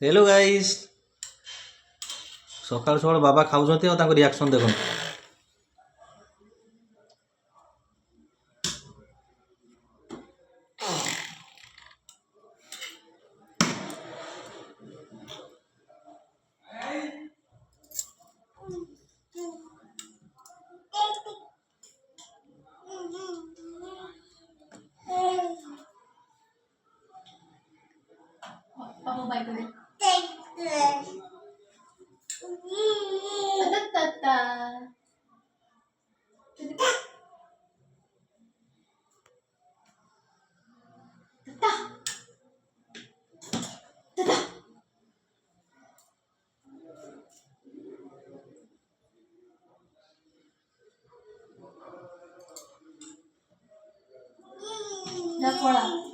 Hello guys सकाल सकाल बाबा खाऊଛନ୍ତି ଆଉ ତାଙ୍କ ରିଆକ୍ସନ୍ ଦେଖନ୍ତୁ। Apa baik tadi? Tata. Tata. Tata. Dah kola.